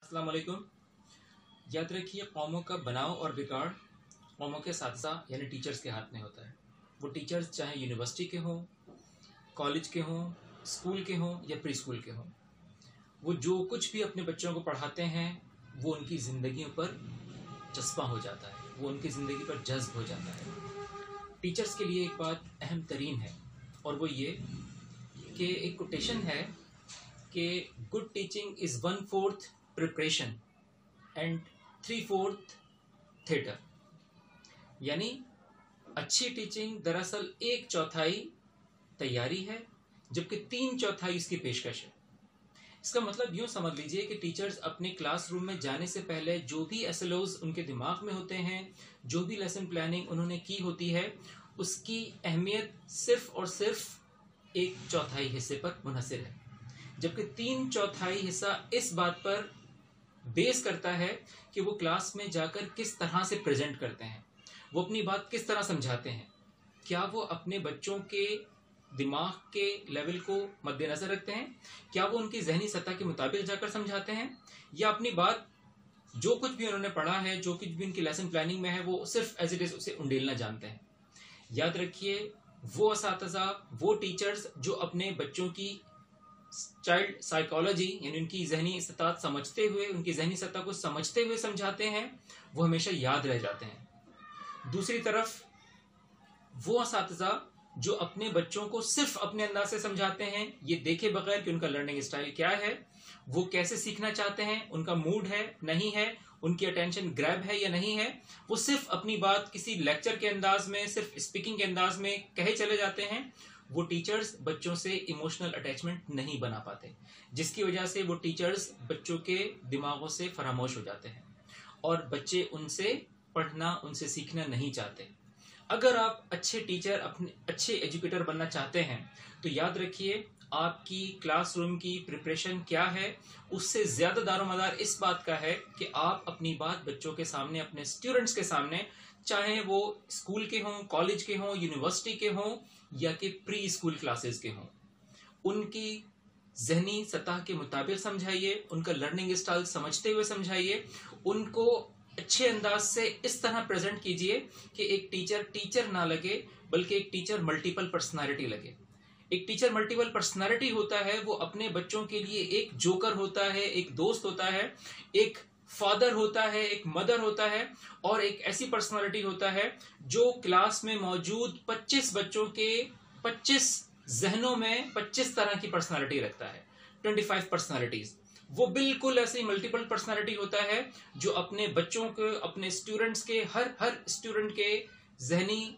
अस्सलाम वालेकुम। याद रखिए, कौमों का बनाव और बिगाड़ कौमों के साथसा यानी टीचर्स के हाथ में होता है। वो टीचर्स चाहे यूनिवर्सिटी के हों, कॉलेज के हों, स्कूल के हों या प्री स्कूल के हों, वो जो कुछ भी अपने बच्चों को पढ़ाते हैं वो उनकी ज़िंदगियों पर चस्पा हो जाता है, वो उनकी ज़िंदगी पर जज्ब हो जाता है। टीचर्स के लिए एक बात अहम तरीन है और वो ये कि एक कोटेशन है कि good teaching is 1/4 preparation and 3/4 theatre. यानी अच्छी टीचिंग दरअसल 1/4 तैयारी है जबकि 3/4 इसकी पेशकश है। इसका मतलब यूँ समझ लीजिए कि टीचर्स अपने क्लासरूम में जाने से पहले जो भी एसएलओज उनके दिमाग में होते हैं, जो भी लेसन प्लानिंग उन्होंने की होती है, उसकी अहमियत सिर्फ और सिर्फ 1/4 हिस्से पर मुनहसर है, जबकि 3/4 हिस्सा इस बात पर बेस करता है कि वो क्लास में जाकर किस तरह से प्रेजेंट करते हैं, वो अपनी बात किस तरह समझाते हैं, क्या वो अपने बच्चों के दिमाग के लेवल को मद्देनजर रखते हैं, क्या वो उनकी जहनी सतह के मुताबिक जाकर समझाते हैं, या अपनी बात जो कुछ भी उन्होंने पढ़ा है, जो कुछ भी उनकी लेसन प्लानिंग में है, वो सिर्फ एज इट इज उसे उंडेलना जानते हैं। याद रखिए, वो असातिज़ा, वो टीचर्स जो अपने बच्चों की चाइल्ड साइकोलॉजी यानी उनकी जहनी सतह समझते हुए, उनकी जहनी सतह को समझते हुए समझाते हैं, वो हमेशा याद रह जाते हैं। दूसरी तरफ वो असातिज़ा जो अपने बच्चों को सिर्फ अपने अंदाज से समझाते हैं, ये देखे बगैर कि उनका लर्निंग स्टाइल क्या है, वो कैसे सीखना चाहते हैं, उनका मूड है नहीं है, उनकी अटेंशन ग्रैब है या नहीं है, वो सिर्फ अपनी बात किसी लेक्चर के अंदाज में, सिर्फ स्पीकिंग के अंदाज में कहे चले जाते हैं, वो टीचर्स बच्चों से इमोशनल अटैचमेंट नहीं बना पाते, जिसकी वजह से वो टीचर्स बच्चों के दिमागों से फरामोश हो जाते हैं और बच्चे उनसे पढ़ना, उनसे सीखना नहीं चाहते। अगर आप अच्छे टीचर, अपने अच्छे एजुकेटर बनना चाहते हैं तो याद रखिए, आपकी क्लासरूम की प्रिपरेशन क्या है, उससे ज़्यादा दारोमदार इस बात का है कि आप अपनी बात बच्चों के सामने, अपने स्टूडेंट्स के सामने, चाहे वो स्कूल के हों, कॉलेज के हों, यूनिवर्सिटी के हों या कि प्री स्कूल क्लासेस के हों, उनकी जहनी सतह के मुताबिक समझाइए, उनका लर्निंग स्टाइल समझते हुए समझाइए, उनको अच्छे अंदाज से इस तरह प्रेजेंट कीजिए कि एक टीचर टीचर ना लगे बल्कि एक टीचर मल्टीपल पर्सनालिटी लगे। एक टीचर मल्टीपल पर्सनालिटी होता है, वो अपने बच्चों के लिए एक जोकर होता है, एक दोस्त होता है, एक फादर होता है, एक मदर होता है, और एक ऐसी पर्सनालिटी होता है जो क्लास में मौजूद 25 बच्चों के 25 जहनों में 25 तरह की पर्सनालिटी रखता है, 25 पर्सनालिटीज। वो बिल्कुल ऐसी मल्टीपल पर्सनालिटी होता है जो अपने बच्चों के, अपने स्टूडेंट्स के, हर स्टूडेंट के जहनी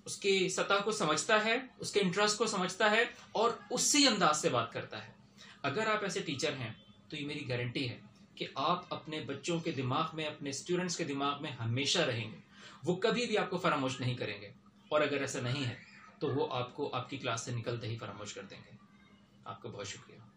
उसके सतह को समझता है, उसके इंटरेस्ट को समझता है और उसी अंदाज से बात करता है। अगर आप ऐसे टीचर हैं तो ये मेरी गारंटी है कि आप अपने बच्चों के दिमाग में, अपने स्टूडेंट्स के दिमाग में हमेशा रहेंगे, वो कभी भी आपको फरामोश नहीं करेंगे, और अगर ऐसा नहीं है तो वो आपको आपकी क्लास से निकलते ही फरामोश कर देंगे। आपका बहुत शुक्रिया।